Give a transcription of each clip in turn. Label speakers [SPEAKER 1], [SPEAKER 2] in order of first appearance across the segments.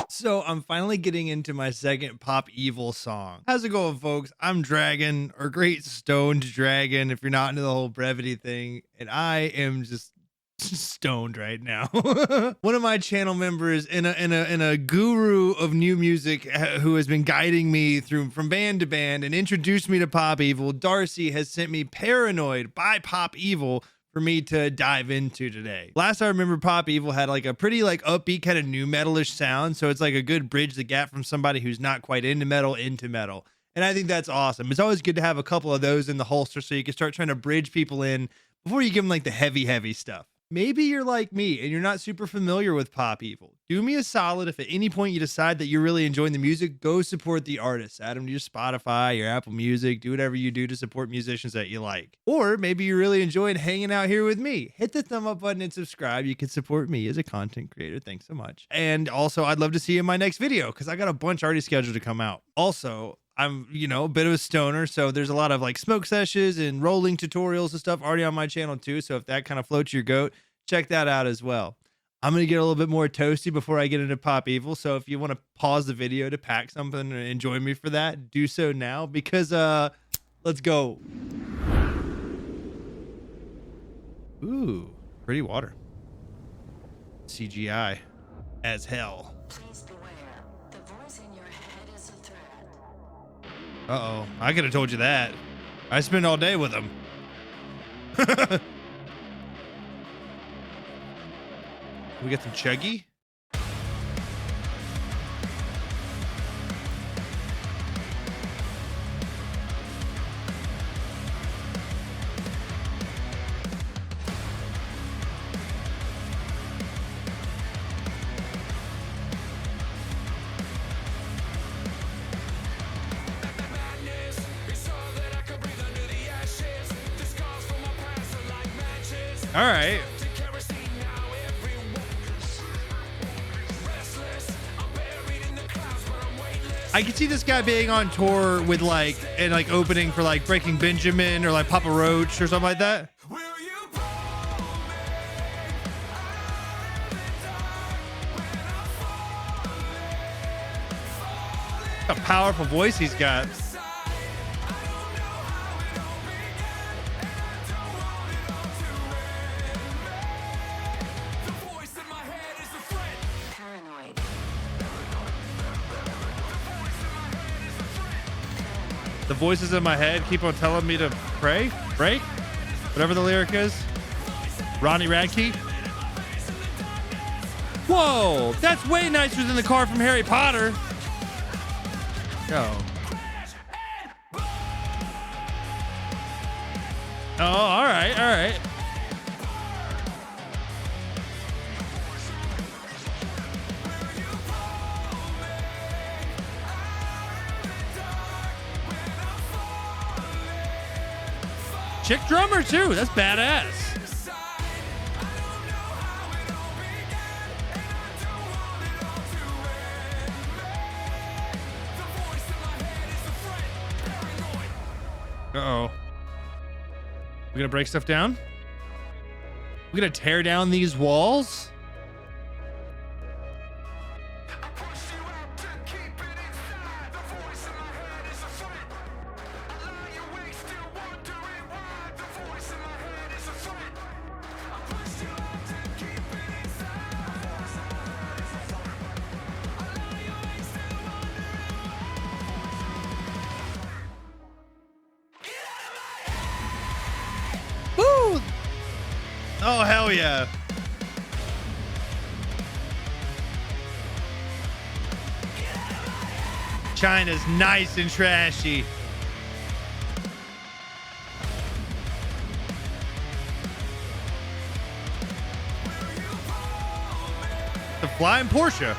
[SPEAKER 1] So I'm finally getting into my second Pop Evil song. How's it going, folks? I'm Dragon, or Great Stoned Dragon, if you're not into the whole brevity thing, and I am just stoned right now. One of my channel members in a guru of new music who has been guiding me through from band to band and introduced me to Pop Evil, Darcy, has sent me Paranoid by Pop Evil for me to dive into today. Last I remember, Pop Evil had like a pretty like upbeat kind of new metalish sound, so it's like a good bridge the gap from somebody who's not quite into metal into metal. And I think that's awesome. It's always good to have a couple of those in the holster so you can start trying to bridge people in before you give them like the heavy stuff. Maybe you're like me and you're not super familiar with Pop Evil. Do me a solid if at any point you decide that you're really enjoying the music, go support the artists. Add them to your Spotify, your Apple Music, do whatever you do to support musicians that you like. Or maybe you really enjoyed hanging out here with me. Hit the thumb up button and subscribe. You can support me as a content creator. Thanks so much. And also, I'd love to see you in my next video because I got a bunch already scheduled to come out. Also, I'm, a bit of a stoner, so there's a lot of like smoke sessions and rolling tutorials and stuff already on my channel too. So if that kind of floats your goat, check that out as well. I'm going to get a little bit more toasty before I get into Pop Evil. So if you want to pause the video to pack something and join me for that, do so now because let's go. Ooh, pretty water. CGI as hell.
[SPEAKER 2] Please beware. The voice in your head is a threat.
[SPEAKER 1] Uh-oh, I could have told you that. I spend all day with them. We got some chuggy. All right. I could see this guy being on tour with like, and like opening for like Breaking Benjamin or like Papa Roach or something like that. What a powerful voice he's got. The voices in my head keep on telling me to pray, break, whatever the lyric is. Ronnie Radke. Whoa, that's way nicer than the car from Harry Potter. Yo. Oh, all right, all right. Chick drummer too. That's badass. Uh-oh. We gonna break stuff down? We gonna tear down these walls? Woo! Oh, hell yeah. China's nice and trashy. The flying Porsche.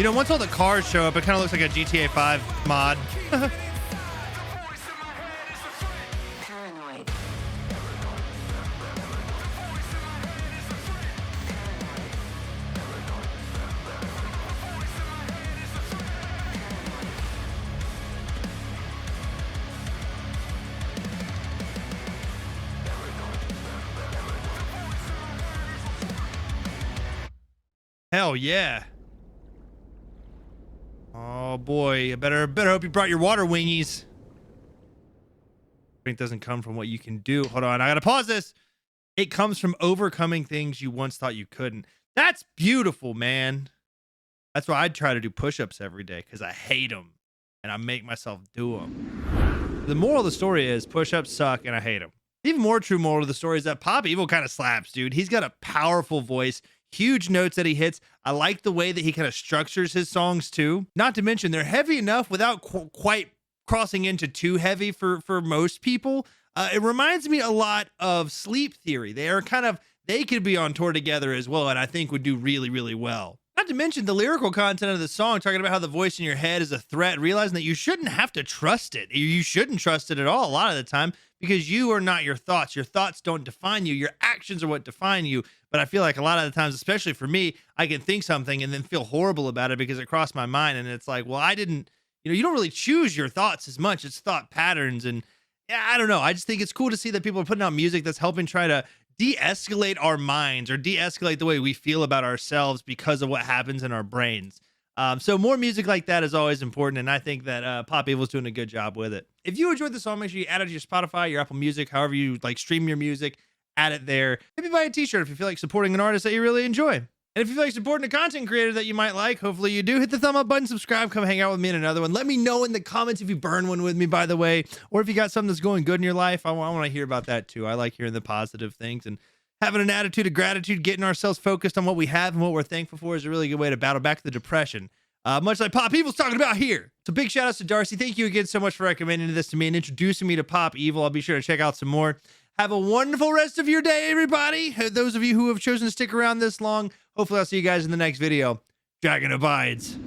[SPEAKER 1] Once all the cars show up, it kind of looks like a GTA 5 mod. Hell yeah. Oh boy, I better hope you brought your water wingies. Strength doesn't come from what you can do. Hold on, I gotta pause this. It comes from overcoming things you once thought you couldn't. That's beautiful, man. That's why I try to do push-ups every day, because I hate them and I make myself do them. The moral of the story is push-ups suck and I hate them. Even more true moral of the story is that Pop Evil kind of slaps, dude. He's got a powerful voice, huge notes that he hits. I like the way that he kind of structures his songs too. Not to mention they're heavy enough without quite crossing into too heavy for most people. It reminds me a lot of Sleep Theory. They could be on tour together as well, and I think would do really, really well. Not to mention the lyrical content of the song, talking about how the voice in your head is a threat, realizing that you shouldn't have to trust it. You shouldn't trust it at all a lot of the time, because you are not your thoughts. Your thoughts don't define you. Your actions are what define you. But I feel like a lot of the times, especially for me, I can think something and then feel horrible about it because it crossed my mind. And it's like, well, I didn't, you don't really choose your thoughts as much. It's thought patterns. And yeah, I don't know. I just think it's cool to see that people are putting out music that's helping try to de-escalate our minds or de-escalate the way we feel about ourselves because of what happens in our brains. So more music like that is always important, and I think that Pop Evil's doing a good job with it. If you enjoyed the song, make sure you add it to your Spotify, your Apple Music, however you like stream your music, add it there. Maybe buy a t-shirt if you feel like supporting an artist that you really enjoy. And if you feel like supporting a content creator that you might like, hopefully you do, hit the thumb up button, subscribe, come hang out with me in another one. Let me know in the comments if you burn one with me, by the way, or if you got something that's going good in your life. I want to hear about that too. I like hearing the positive things, and having an attitude of gratitude, getting ourselves focused on what we have and what we're thankful for is a really good way to battle back the depression. Much like Pop Evil's talking about here. So big shout outs to Darcy. Thank you again so much for recommending this to me and introducing me to Pop Evil. I'll be sure to check out some more. Have a wonderful rest of your day, everybody. Those of you who have chosen to stick around this long, hopefully I'll see you guys in the next video. Dragon abides.